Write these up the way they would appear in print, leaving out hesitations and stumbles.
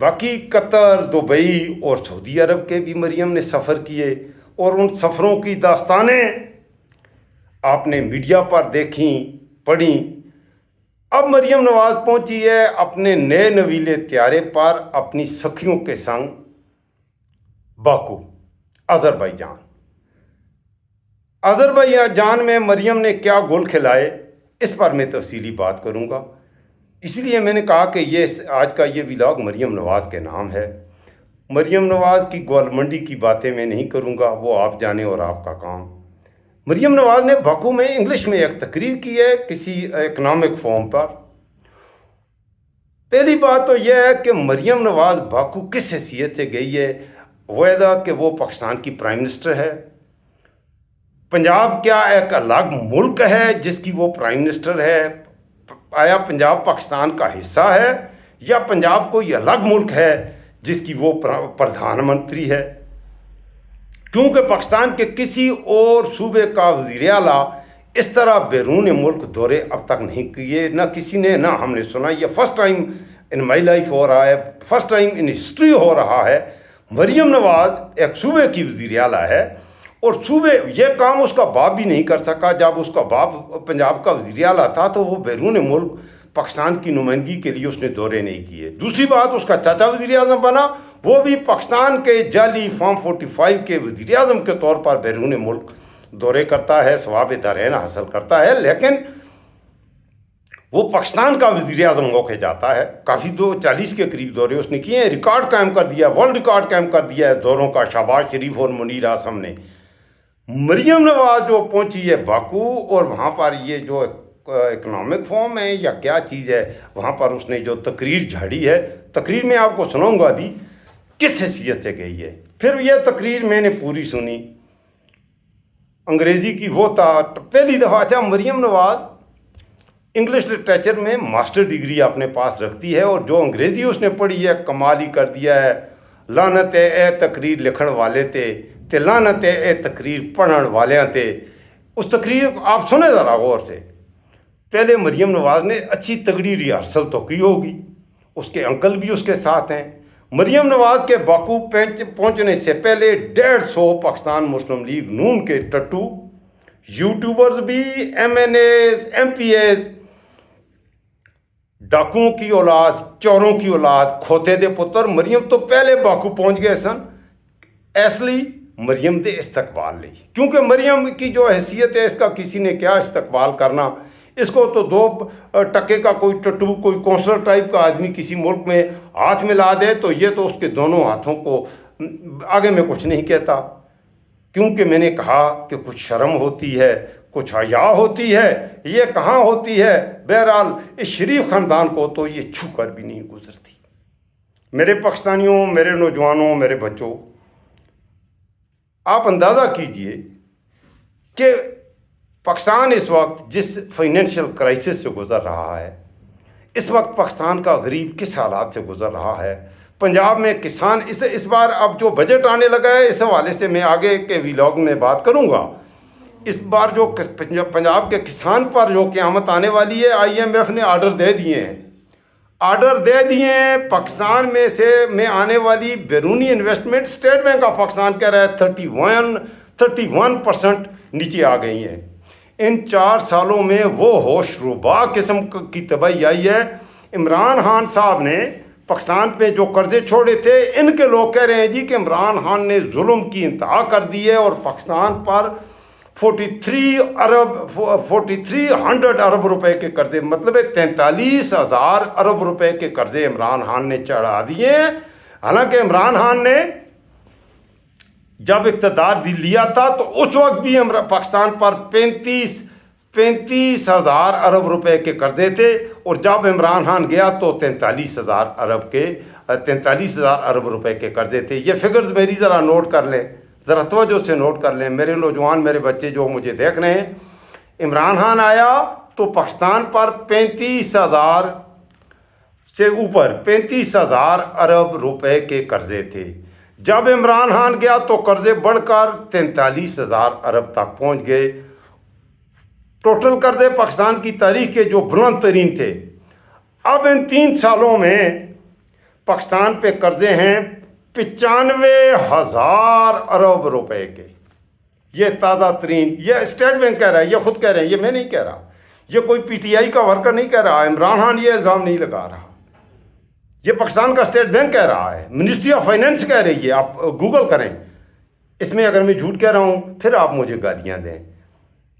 باقی قطر، دبئی اور سعودی عرب کے بھی مریم نے سفر کیے، اور ان سفروں کی داستانیں آپ نے میڈیا پر دیکھیں، پڑھیں۔ اب مریم نواز پہنچی ہے اپنے نئے نویلے طیارے پر اپنی سکھیوں کے سنگ باکو، آذربائیجان۔ آذربائیجان میں مریم نے کیا گول کھلائے، اس پر میں تفصیلی بات کروں گا۔ اس لیے میں نے کہا کہ آج کا یہ ولاگ مریم نواز کے نام ہے۔ مریم نواز کی گول منڈی کی باتیں میں نہیں کروں گا، وہ آپ جانیں اور آپ کا کام۔ مریم نواز نے باکو میں انگلش میں ایک تقریر کی ہے کسی اکنامک فورم پر۔ پہلی بات تو یہ ہے کہ مریم نواز باکو کس حیثیت سے گئی ہے؟ وعدہ کہ وہ پاکستان کی پرائم منسٹر ہے۔ پنجاب کیا ایک الگ ملک ہے جس کی وہ پرائم منسٹر ہے؟ آیا پنجاب پاکستان کا حصہ ہے، یا پنجاب کوئی الگ ملک ہے جس کی وہ پردھان منتری ہے؟ کیونکہ پاکستان کے کسی اور صوبے کا وزیر اعلیٰ اس طرح بیرون ملک دورے اب تک نہیں کیے، نہ کسی نے، نہ ہم نے سنا۔ یہ first time in my life ہو رہا ہے، فرسٹ ٹائم ان ہسٹری ہو رہا ہے۔ مریم نواز ایک صوبے کی وزیر اعلیٰ ہے، اور صوبے یہ کام اس کا باپ بھی نہیں کر سکا۔ جب اس کا باپ پنجاب کا وزیر اعلیٰ تھا تو وہ بیرون ملک پاکستان کی نمائندگی کے لیے اس نے دورے نہیں کیے۔ دوسری بات، اس کا چاچا وزیر اعظم بنا، وہ بھی پاکستان کے جعلی فارم 45 کے وزیر اعظم کے طور پر بیرون ملک دورے کرتا ہے، ثواب دارین حاصل کرتا ہے، لیکن وہ پاکستان کا وزیر اعظم ہو کے جاتا ہے۔ کافی 40 کے قریب دورے اس نے کیے ہیں، ریکارڈ قائم کر دیا، ورلڈ ریکارڈ قائم کر دیا ہے دوروں کا شہباز شریف اور منیر اعظم نے۔ مریم نواز جو پہنچی ہے باکو، اور وہاں پر یہ جو اکنامک فورم ہے یا کیا چیز ہے، وہاں پر اس نے جو تقریر جھاڑی ہے، تقریر میں آپ کو سناؤں گا بھی کس حیثیت سے گئی ہے۔ پھر یہ تقریر میں نے پوری سنی، انگریزی کی وہ تھا پہلی دفعہ۔ اچھا، مریم نواز انگلش لٹریچر میں ماسٹر ڈگری اپنے پاس رکھتی ہے، اور جو انگریزی اس نے پڑھی ہے کمال ہی کر دیا ہے۔ لعنت اے تقریر لکھن والے تے لعنت اے تقریر پڑھن والیاں تے۔ اس تقریر کو آپ سنیں ذرا غور سے۔ پہلے مریم نواز نے اچھی تگڑی ریہرسل تو کی ہوگی، اس کے انکل بھی اس کے ساتھ ہیں۔ مریم نواز کے باکو پہنچنے سے پہلے 150 پاکستان مسلم لیگ نون کے ٹٹو، یوٹیوبرز بھی، MNAs, MPAs, ڈاکوؤں کی اولاد، چوروں کی اولاد، کھوتے دے پتر مریم تو پہلے باکو پہنچ گئے سن۔ اس لیے مریم دے استقبال لی، کیونکہ مریم کی جو حیثیت ہے اس کا کسی نے کیا استقبال کرنا۔ اس کو تو 2 ٹکے کا کوئی ٹٹو، کوئی کونسلر ٹائپ کا آدمی کسی ملک میں ہاتھ ملا دے تو یہ تو اس کے دونوں ہاتھوں کو آگے میں کچھ نہیں کہتا، کیونکہ میں نے کہا کہ کچھ شرم ہوتی ہے، کچھ حیا ہوتی ہے، یہ کہاں ہوتی ہے۔ بہرحال اس شریف خاندان کو تو یہ چھو کر بھی نہیں گزرتی۔ میرے پاکستانیوں، میرے نوجوانوں، میرے بچوں، آپ اندازہ کیجئے کہ پاکستان اس وقت جس فائنینشیل کرائسس سے گزر رہا ہے، اس وقت پاکستان کا غریب کس حالات سے گزر رہا ہے۔ پنجاب میں کسان اس بار اب جو بجٹ آنے لگا ہے، اس حوالے سے میں آگے کے ویلاگ میں بات کروں گا۔ اس بار جو پنجاب کے کسان پر جو قیامت آنے والی ہے، آئی ایم ایف نے آرڈر دے دیے ہیں پاکستان میں آنے والی بیرونی investment. State bank of Pakistan کہہ رہا ہے 31% نیچے آ گئی ہیں۔ ان 4 سالوں میں وہ ہوش ربا قسم کی تباہی آئی ہے۔ عمران خان صاحب نے پاکستان پہ جو قرضے چھوڑے تھے، ان کے لوگ کہہ رہے ہیں جی کہ عمران خان نے ظلم کی انتہا کر دی ہے، اور پاکستان پر 4300 ارب روپے کے قرضے، مطلب 43,000 ارب روپے کے قرضے عمران خان نے چڑھا دیے ہیں۔ حالانکہ عمران خان نے جب اقتدار لیا تھا تو اس وقت بھی پاکستان پر 35,000 ارب روپے کے قرضے تھے، اور جب عمران خان گیا تو 43,000 ارب روپے کے قرضے تھے۔ یہ فگرز میری ذرا نوٹ کر لیں، ذرا توجہ سے نوٹ کر لیں میرے نوجوان، میرے بچے جو مجھے دیکھ رہے ہیں۔ عمران خان آیا تو پاکستان پر 35,000 سے اوپر 35,000 ارب روپے کے قرضے تھے۔ جب عمران خان گیا تو قرضے بڑھ کر 43,000 ارب تک پہنچ گئے۔ ٹوٹل قرضے پاکستان کی تاریخ کے جو بلند ترین تھے۔ اب ان 3 سالوں میں پاکستان پہ قرضے ہیں 95,000 ارب روپے کے. یہ تازہ ترین، یہ اسٹیٹ بینک کہہ رہا ہے، یہ خود کہہ رہے ہیں، یہ میں نہیں کہہ رہا، یہ کوئی پی ٹی آئی کا ورکر نہیں کہہ رہا، عمران خان یہ الزام نہیں لگا رہا، یہ پاکستان کا اسٹیٹ بینک کہہ رہا ہے، منسٹری آف فائنینس کہہ رہی ہے. آپ گوگل کریں. اس میں اگر میں جھوٹ کہہ رہا ہوں پھر آپ مجھے گالیاں دیں.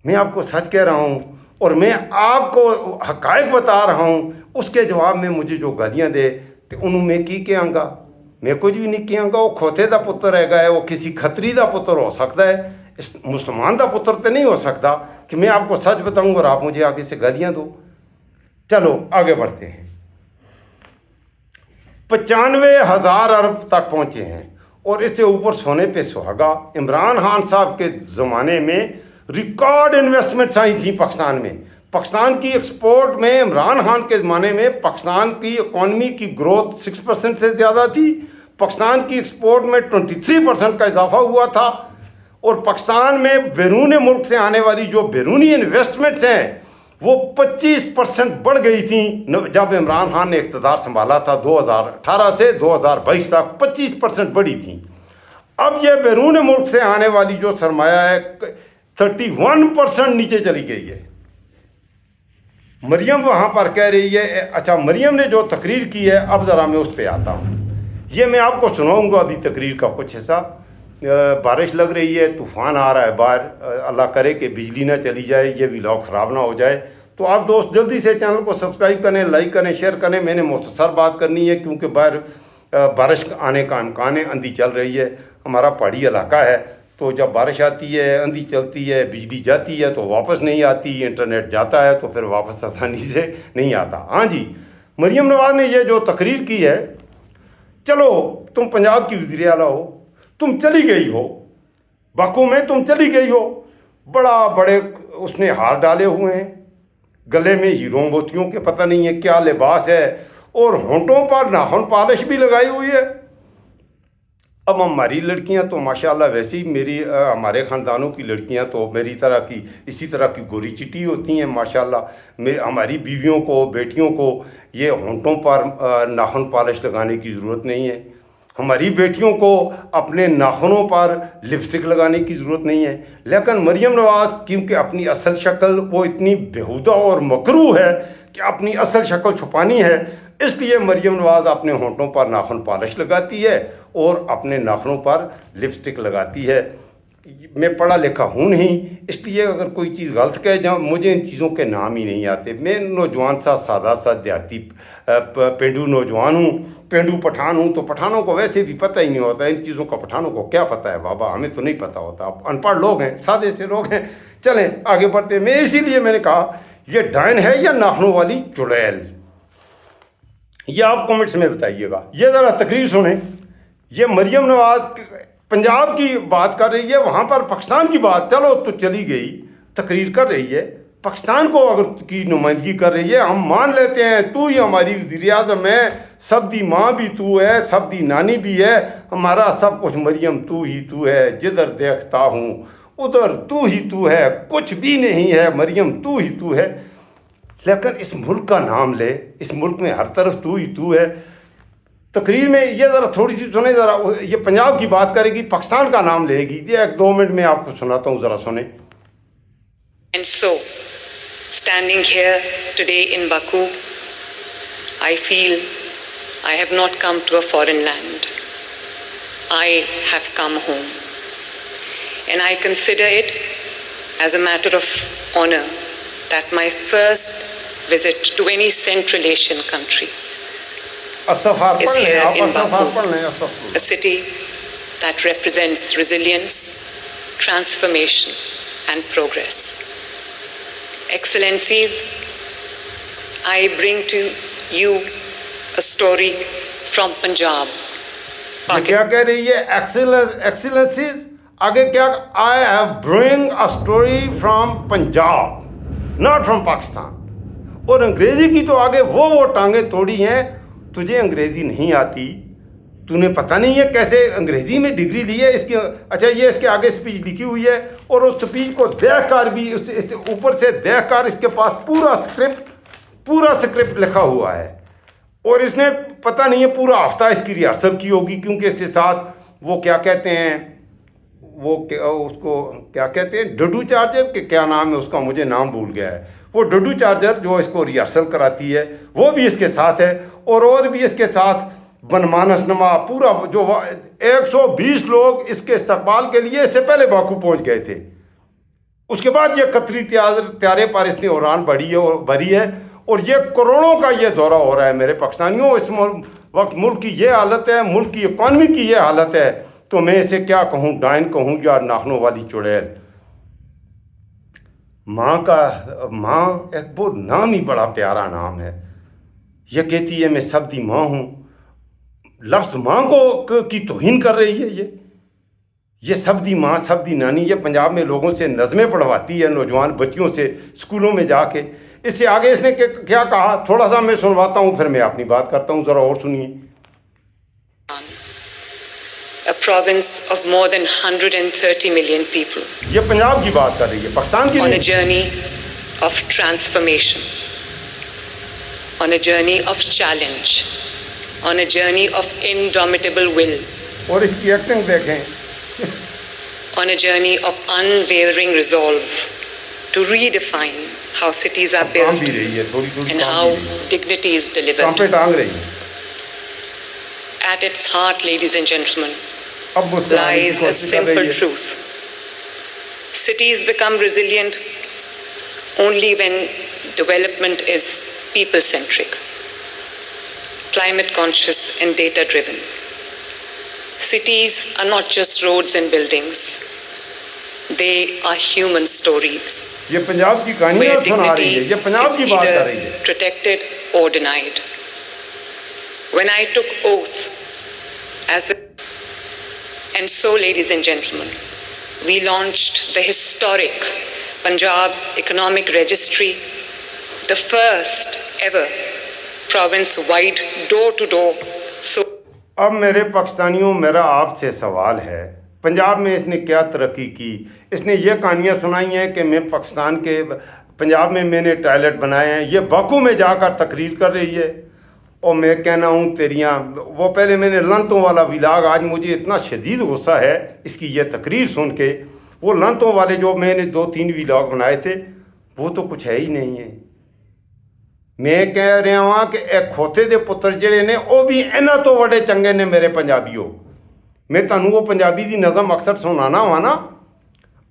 میں آپ کو سچ کہہ رہا ہوں اور میں آپ کو حقائق بتا رہا ہوں. اس کے جواب میں مجھے جو گالیاں دے تو انہوں میں کی کہاں گا؟ میں کچھ بھی نہیں کہاں گا. وہ کھوتے دا پتر رہ گا ہے، وہ کسی کھتری دا پتر ہو سکتا ہے، اس مسلمان دا پتر تو نہیں ہو سکتا کہ میں آپ کو سچ بتاؤں اور آپ مجھے آگے سے گالیاں دو. چلو آگے بڑھتے ہیں. 95,000 ارب تک پہنچے ہیں اور اس سے اوپر سونے پہ سہاگا. عمران خان صاحب کے زمانے میں ریکارڈ انویسٹمنٹس آئی تھیں پاکستان میں. پاکستان کی ایکسپورٹ میں عمران خان کے زمانے میں پاکستان کی اکانومی کی گروتھ 6% سے زیادہ تھی. پاکستان کی ایکسپورٹ میں 23% کا اضافہ ہوا تھا. اور پاکستان میں بیرون ملک سے آنے والی جو بیرونی انویسٹمنٹس ہیں وہ 25% بڑھ گئی تھیں جب عمران خان نے اقتدار سنبھالا تھا. 2018 سے 2022 تک 25% بڑھی تھیں. اب یہ بیرون ملک سے آنے والی جو سرمایہ ہے 31% نیچے چلی گئی ہے. مریم وہاں پر کہہ رہی ہے، اچھا مریم نے جو تقریر کی ہے اب ذرا میں اس پہ آتا ہوں. یہ میں آپ کو سناؤں گا ابھی تقریر کا کچھ حصہ. بارش لگ رہی ہے، طوفان آ رہا ہے باہر، اللہ کرے کہ بجلی نہ چلی جائے، یہ ولاگ خراب نہ ہو جائے. تو آپ دوست جلدی سے چینل کو سبسکرائب کریں، لائک کریں، شیئر کریں. میں نے مختصر بات کرنی ہے کیونکہ باہر بارش آنے کا امکان ہے، آندھی چل رہی ہے. ہمارا پہاڑی علاقہ ہے تو جب بارش آتی ہے، آندھی چلتی ہے، بجلی جاتی ہے تو واپس نہیں آتی، انٹرنیٹ جاتا ہے تو پھر واپس آسانی سے نہیں آتا. ہاں جی، مریم نواز نے یہ جو تقریر کی ہے، چلو تم پنجاب کی وزیر اعلیٰ ہو، تم چلی گئی ہو باکو میں، تم چلی گئی ہو، بڑے اس نے ہار ڈالے ہوئے ہیں، گلے میں ہیروں موتیوں کے پتہ نہیں ہے کیا لباس ہے، اور ہونٹوں پر ناخن پالش بھی لگائی ہوئی ہے. اب ہماری لڑکیاں تو ماشاءاللہ ویسے ہی ہمارے خاندانوں کی لڑکیاں تو میری طرح کی اسی طرح کی گوری چٹی ہوتی ہیں ماشاءاللہ. ہماری بیویوں کو، بیٹیوں کو یہ ہونٹوں پر ناخن پالش لگانے کی ضرورت نہیں ہے. ہماری بیٹیوں کو اپنے ناخنوں پر لپسٹک لگانے کی ضرورت نہیں ہے. لیکن مریم نواز کیونکہ اپنی اصل شکل وہ اتنی بےہودہ اور مکروہ ہے کہ اپنی اصل شکل چھپانی ہے، اس لیے مریم نواز اپنے ہونٹوں پر ناخن پالش لگاتی ہے اور اپنے ناخنوں پر لپسٹک لگاتی ہے. میں پڑھا لکھا ہوں نہیں، اس لیے اگر کوئی چیز غلط کہے جاؤں، مجھے ان چیزوں کے نام ہی نہیں آتے. میں نوجوان سا سادہ سا دیہاتی پینڈو نوجوان ہوں، پینڈو پٹھان ہوں، تو پٹھانوں کو ویسے بھی پتہ ہی نہیں ہوتا ان چیزوں کا. پٹھانوں کو کیا پتہ ہے بابا، ہمیں تو نہیں پتہ ہوتا. آپ ان پڑھ لوگ ہیں، سادے سے لوگ ہیں. چلیں آگے بڑھتے. میں اسی لیے میں نے کہا یہ ڈائن ہے یا ناخنوں والی چڑیل، یہ آپ کمنٹس میں بتائیے گا. یہ ذرا تقریر سنیں. یہ مریم نواز پنجاب کی بات کر رہی ہے، وہاں پر پاکستان کی بات، چلو تو چلی گئی، تقریر کر رہی ہے، پاکستان کو اگر کی نمائندگی کر رہی ہے. ہم مان لیتے ہیں تو ہی ہماری وزیر اعظم ہے، سب دی ماں بھی تو ہے، سب دی نانی بھی ہے، ہمارا سب کچھ مریم تو ہی تو ہے، جدھر دیکھتا ہوں ادھر تو ہی تو ہے، کچھ بھی نہیں ہے مریم تو ہی تو ہے. لیکن اس ملک کا نام لے، اس ملک میں ہر طرف تو ہی تو ہے. تقریر میں یہ ذرا تھوڑی سی سنیں، ذرا یہ پنجاب کی بات کرے گی، پاکستان کا نام لے گی. یہ 1-2 منٹ میں آپ کو سناتا ہوں، ذرا سنیں. And so, standing here today in Baku, I feel I have not come to a foreign land. I have come home. And I consider it as a matter of honor that my first visit to any Central Asian country is here in Baku, a city that represents resilience, transformation, and progress. Excellencies, I bring to you a story from Punjab. کیا کہہ رہی ہے ایکسیلنسیز آگے کیا؟ I have bring a story from Punjab, not from Pakistan. اور انگریزی کی تو آگے وہ ٹانگیں توڑی ہیں. تجھے انگریزی نہیں آتی، تو نے پتہ نہیں ہے کیسے انگریزی میں ڈگری لی ہے اس کی. اچھا یہ اس کے آگے اسپیچ لکھی ہوئی ہے اور اس اسپیچ کو دیکھ کر بھی اس اوپر سے دیکھ کر اس کے پاس پورا اسکرپٹ لکھا ہوا ہے. اور اس نے پتہ نہیں ہے پورا ہفتہ اس کی ریہرسل کی ہوگی، کیونکہ اس کے ساتھ وہ کیا کہتے ہیں، وہ اس کو کیا کہتے ہیں، ڈڈو چارجر کہ کیا نام ہے اس کا، مجھے نام بھول گیا ہے، وہ ڈڈو چارجر جو اس کو ریہرسل کراتی ہے وہ بھی اس کے ساتھ ہے، اور بھی اس کے ساتھ بنمانس نما پورا جو 120 لوگ اس کے استقبال کے لیے اس سے پہلے باکو پہنچ گئے تھے. اس کے بعد یہ قطری طیارے پر اس نے اڑان بھری ہے، اور یہ کروڑوں کا یہ دورہ ہو رہا ہے میرے پاکستانیوں. اس وقت ملک کی یہ حالت ہے، ملک کی اکانومی کی یہ حالت ہے، تو میں اسے کیا کہوں، ڈائن کہوں یا ناخنوں والی چڑیل. ماں ایک وہ نام ہی بڑا پیارا نام ہے. یہ کہتی ہے میں سب دی ماں ہوں، لفظ ماں کو کی توہین کر رہی ہے. یہ سب دی ماں، سب دی نانی، یہ پنجاب میں لوگوں سے نظمیں پڑھواتی ہے، نوجوان بچیوں سے اسکولوں میں جا کے. اس سے آگے اس نے کیا کہا تھوڑا سا میں سنواتا ہوں، پھر میں اپنی بات کرتا ہوں، ذرا اور سنیے. A province of more than 130 million people. یہ پنجاب کی بات کر رہی ہے، پاکستان کی On a نہیں. journey of transformation, on a journey of challenge, on a journey of indomitable will, اور اس کی ایکٹنگ دیکھیں، on a journey of unwavering resolve to redefine how cities are کام بھی built رہی ہے، تھوڑی تھوڑی and کام how بھی رہی ہے، dignity is کام پہ delivered. ٹانگ رہی ہے. At its heart, ladies and gentlemen, اب اس کو آنے کی lies a کوشش کر رہی simple ہے. truth. Cities become resilient only when development is people-centric, climate-conscious and data-driven. Cities are not just roads and buildings. They are human stories یہ پنجاب کی کہانی where سنا رہی ہے، dignity یہ پنجاب is کی بات کر رہی either ہے. protected or denied. When I took oath as the... And so, ladies and gentlemen, we launched the historic Punjab Economic Registry, the first ever province-wide door-to-door. So, اب میرے پاکستانیوں، میرا آپ سے سوال ہے، پنجاب میں اس نے کیا ترقی کی؟ اس نے یہ کہانیاں سنائی ہیں کہ میں پاکستان کے پنجاب میں نے ٹوائلٹ بنائے ہیں. یہ باکو میں جا کر تقریر کر رہی ہے، اور میں کہنا ہوں تیریاں. وہ پہلے میں نے لنتوں والا ولاگ، آج مجھے اتنا شدید غصہ ہے اس کی یہ تقریر سن کے. وہ لنتوں والے جو میں نے 2-3 ولاگ بنائے تھے وہ تو کچھ ہے ہی نہیں ہے. میں کہہ رہا ہوں کہ ایک کھوتے دے پتر جڑے نے وہ بھی انہاں تو بڑے چنگے نے میرے پنجابیوں. میں تانوں وہ پنجابی دی نظم اکثر سنانا وا نا،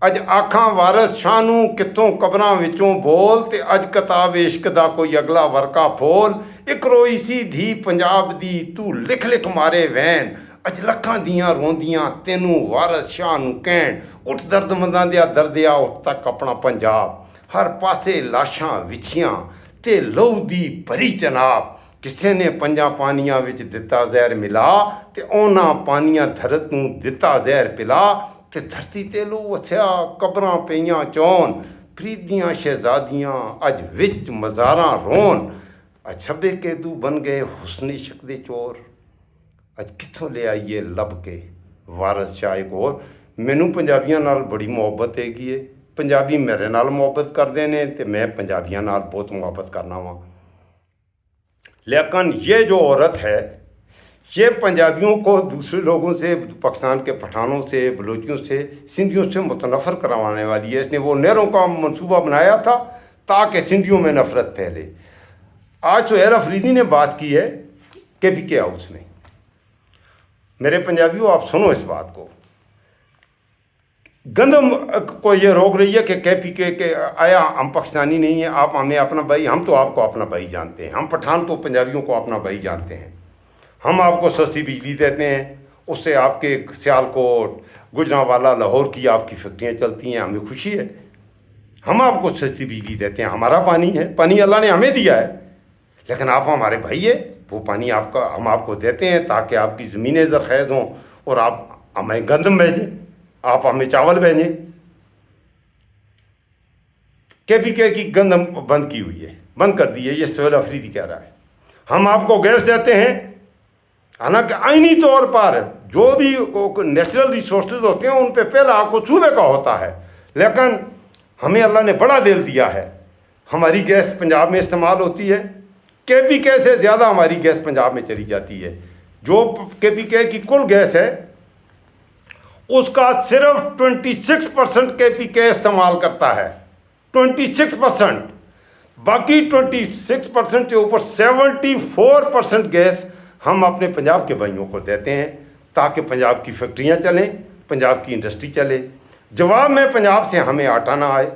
اج آکھاں وارث شاہ نوں کتوں قبراں وچوں بول، تے اج کتاب عشق دا کوئی اگلا ورقہ پھول. ایک روئی سی دھی پنجاب دی تو لکھ لکھ مارے وین، اج لکھاں دیاں روندیاں تینوں وارث شاہ نوں کہن. اٹھ درد منداں دیا دردیا اٹھ تک اپنا پنجاب، ہر پاسے لاشاں وچھیاں تے لو دی بھری چناب. کسے نے پنجاں پانیاں وچ دتا زہر ملا، تے اونا پانیاں دھرت نوں دتا زہر پلا. تے دھرتی تے لو وسیا قبراں پیاں چون، پریدیاں شہزادیاں اج وچ مزاراں رون. اج چھبے کے دو بن گئے حسن عشق دے چور، اج کتھوں لے آئیے لب کے وارث شاہ ایک اور. مینوں پنجابیاں نال بڑی محبت ہے. پنجابی میرے نال محبت کردے نے تے میں پنجابیاں نال بہت محبت کرنا وا. لیکن یہ جو عورت ہے یہ پنجابیوں کو دوسرے لوگوں سے، پاکستان کے پٹھانوں سے، بلوچیوں سے، سندھیوں سے متنفر کروانے والی ہے. اس نے وہ نہروں کا منصوبہ بنایا تھا تاکہ سندھیوں میں نفرت پھیلے. آج سہیل افریدی نے بات کی ہے KPK ہاؤس میں. میرے پنجابیوں آپ سنو اس بات کو. گندم کو یہ روک رہی ہے کہ KPK کے آیا ہم پاکستانی نہیں ہیں، آپ ہمیں اپنا بھائی، ہم تو آپ کو اپنا بھائی جانتے ہیں. ہم پٹھان تو پنجابیوں کو اپنا بھائی جانتے ہیں. ہم آپ کو سستی بجلی دیتے ہیں، اس سے آپ کے سیالکوٹ، گجرانوالا، لاہور کی آپ کی فیکٹریاں چلتی ہیں، ہمیں خوشی ہے. ہم آپ کو سستی بجلی دیتے ہیں، ہمارا پانی ہے، پانی اللہ نے ہمیں دیا ہے. لیکن آپ ہمارے بھائی ہیں، وہ پانی آپ کا ہم آپ کو دیتے ہیں تاکہ آپ کی زمینیں زرخیز ہوں اور آپ ہمیں گندم بھیجیں، آپ ہمیں چاول بھیجیں. KPK کی گندم بند کی ہوئی ہے، بند کر دی ہے، یہ سہیل افریدی کہہ رہا ہے. ہم آپ کو گیس دیتے ہیں، حالانکہ آئینی طور پر جو بھی نیچرل ریسورسز ہوتے ہیں ان پہ پہلا آپ کو صوبے کا ہوتا ہے. لیکن ہمیں اللہ نے بڑا دل دیا ہے. ہماری گیس پنجاب میں استعمال ہوتی ہے، KPK سے زیادہ ہماری گیس پنجاب میں چلی جاتی ہے. جو KPK کی کل گیس ہے اس کا صرف 26% KPK استعمال کرتا ہے. 26%. باقی 26% کے اوپر 74% گیس ہم اپنے پنجاب کے بھائیوں کو دیتے ہیں تاکہ پنجاب کی فیکٹریاں چلیں, پنجاب کی انڈسٹری چلے. جواب میں پنجاب سے ہمیں آٹا نہ آئے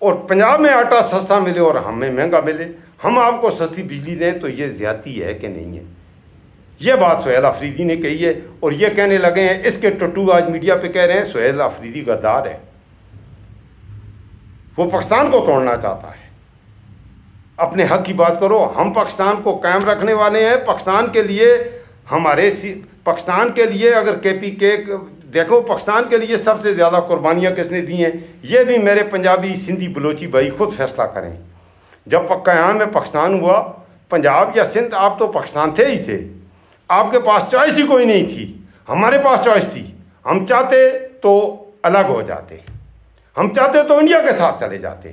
اور پنجاب میں آٹا سستا ملے اور ہمیں مہنگا ملے. ہم آپ کو سستی بجلی دیں تو یہ زیادتی ہے کہ نہیں ہے؟ یہ بات سہیل آفریدی نے کہی ہے اور یہ کہنے لگے ہیں, اس کے ٹٹو آج میڈیا پہ کہہ رہے ہیں سہیل آفریدی غدار ہے, وہ پاکستان کو توڑنا چاہتا ہے. اپنے حق کی بات کرو. ہم پاکستان کو قائم رکھنے والے ہیں. پاکستان کے لیے پاکستان کے لیے اگر KPK دیکھو, پاکستان کے لیے سب سے زیادہ قربانیاں کس نے دی ہیں یہ بھی میرے پنجابی سندھی بلوچی بھائی خود فیصلہ کریں. جب قیام میں پاکستان ہوا, پنجاب یا سندھ آپ تو پاکستان تھے ہی تھے, آپ کے پاس چوائس ہی کوئی نہیں تھی. ہمارے پاس چوائس تھی. ہم چاہتے تو الگ ہو جاتے, ہم چاہتے تو انڈیا کے ساتھ چلے جاتے,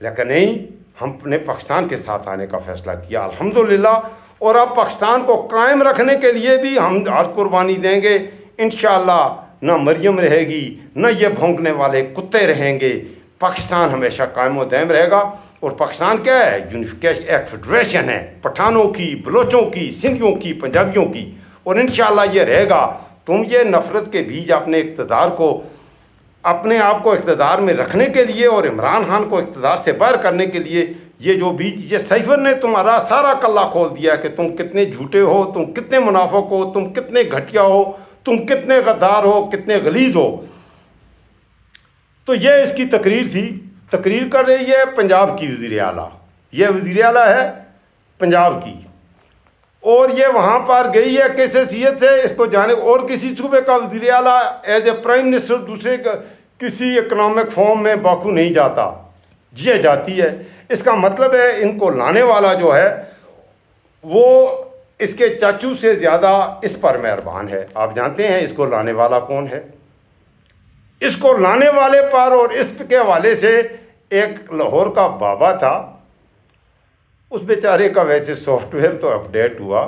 لیکن نہیں, ہم نے پاکستان کے ساتھ آنے کا فیصلہ کیا الحمدللہ. اور اب پاکستان کو قائم رکھنے کے لیے بھی ہم ہر قربانی دیں گے انشاءاللہ. نہ مریم رہے گی, نہ یہ بھونکنے والے کتے رہیں گے. پاکستان ہمیشہ قائم و دائم رہے گا. اور پاکستان کیا ہے؟ یونیفیکیشن ایک فیڈریشن ہے, پٹھانوں کی, بلوچوں کی, سندھیوں کی, پنجابیوں کی, اور انشاءاللہ یہ رہے گا. تم یہ نفرت کے بیج اپنے آپ کو اقتدار میں رکھنے کے لیے اور عمران خان کو اقتدار سے باہر کرنے کے لیے یہ جو بیج, یہ سائفر نے تمہارا سارا کلا کھول دیا کہ تم کتنے جھوٹے ہو, تم کتنے منافق ہو, تم کتنے گھٹیا ہو, تم کتنے غدار ہو, کتنے غلیظ ہو. تو یہ اس کی تقریر تھی. تقریر کر رہی ہے پنجاب کی وزیر اعلیٰ. یہ وزیر اعلیٰ ہے پنجاب کی, اور یہ وہاں پر گئی ہے کس حیثیت سے اس کو جانے. اور کسی صوبے کا وزیر اعلیٰ ایز اے پرائم منسٹر دوسرے کسی اکنامک فورم میں باکو نہیں جاتا, یہ جاتی ہے. اس کا مطلب ہے ان کو لانے والا جو ہے وہ اس کے چاچو سے زیادہ اس پر مہربان ہے. آپ جانتے ہیں اس کو لانے والا کون ہے؟ اس کو لانے والے پر اور اس کے حوالے سے ایک لاہور کا بابا تھا, اس بیچارے کا ویسے سافٹ ویئر تو اپڈیٹ ہوا.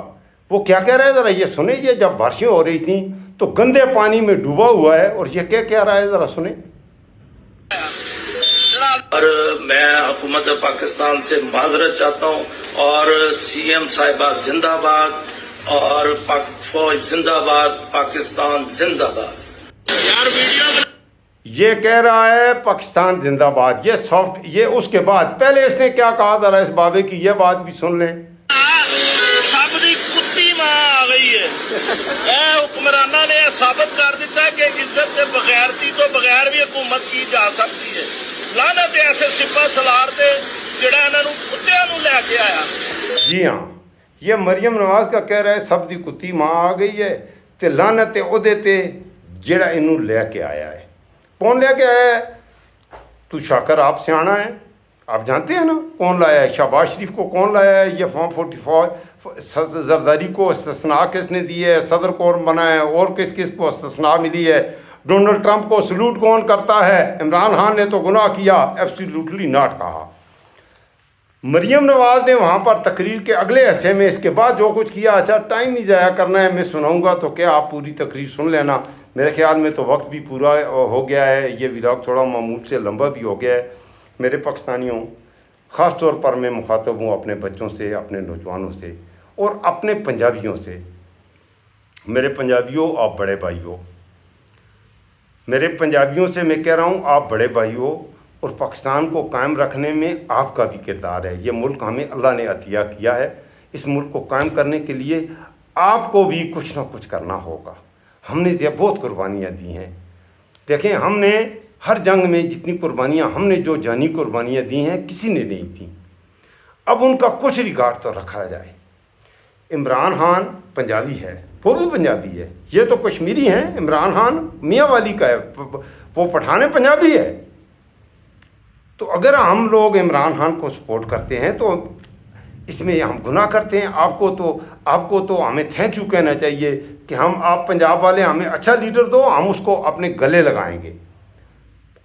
وہ کیا کہہ رہا ہے ذرا یہ سنیں. یہ جب بارشیں ہو رہی تھیں تو گندے پانی میں ڈوبا ہوا ہے, اور یہ کیا کہہ رہا ہے ذرا سنیں. اور میں حکومت پاکستان سے معذرت چاہتا ہوں, اور CM صاحبہ زندہ باد اور پاک فوج زندہ باد, پاکستان زندہ باد. یہ کہہ رہا ہے پاکستان زندہ باد. یہ اس کے بعد پہلے اس نے کیا کہا ذرا اس بابے کی یہ بات بھی سن لیں. سب دی کتی ماں آ گئی ہے. اے حکمرانہ نے ثابت کر دیتا ہے کہ عزت سے بغیرتی تو بغیر بھی حکومت کی جا سکتی ہے. لعنت ایسے سپاہ سالار تے جڑا انہاں نوں کتیاں نوں لے کے آیا. جی ہاں, یہ مریم نواز کا کہہ رہا ہے سب دی کتی ماں آ گئی ہے تے لعنت اودے تے جڑا انہوں لے کے آیا ہے. کون لے کے آیا ہے؟ تو شاکر آپ سیانا ہے, آپ جانتے ہیں نا کون لایا ہے. شہباز شریف کو کون لایا ہے؟ یہ فارم 44 زرداری کو استثناء کس نے دی ہے؟ صدر کون بنا ہے؟ اور کس کس کو استثناء ملی ہے؟ ڈونلڈ ٹرمپ کو سلوٹ کون کرتا ہے؟ عمران خان نے تو گناہ کیا, ایبسلیوٹلی ناٹ کہا. مریم نواز نے وہاں پر تقریر کے اگلے حصے میں اس کے بعد جو کچھ کیا, اچھا ٹائم نہیں ضائع کرنا ہے, میں سناؤں گا تو کیا آپ پوری تقریر سن لینا. میرے خیال میں تو وقت بھی پورا ہو گیا ہے, یہ ولاگ تھوڑا معمول سے لمبا بھی ہو گیا ہے. میرے پاکستانیوں, خاص طور پر میں مخاطب ہوں اپنے بچوں سے, اپنے نوجوانوں سے اور اپنے پنجابیوں سے. میرے پنجابیوں آپ بڑے بھائی ہو, میرے پنجابیوں سے میں کہہ رہا ہوں آپ بڑے بھائی ہو, اور پاکستان کو قائم رکھنے میں آپ کا بھی کردار ہے. یہ ملک ہمیں اللہ نے عطیہ کیا ہے, اس ملک کو قائم کرنے کے لیے آپ کو بھی کچھ نہ کچھ کرنا ہوگا. ہم نے بہت قربانیاں دی ہیں. دیکھیں ہم نے ہر جنگ میں جتنی قربانیاں ہم نے جو جانی قربانیاں دی ہیں کسی نے نہیں تھیں. اب ان کا کچھ ریکارڈ تو رکھا جائے. عمران خان پنجابی ہے, وہ بھی پنجابی ہے, یہ تو کشمیری ہیں. عمران خان میاں والی کا ہے, وہ پٹھان پنجابی ہے. تو اگر ہم لوگ عمران خان کو سپورٹ کرتے ہیں تو اس میں ہم گناہ کرتے ہیں. آپ کو تو ہمیں تھینک یو کہنا چاہیے کہ آپ پنجاب والے ہمیں اچھا لیڈر دو, ہم اس کو اپنے گلے لگائیں گے.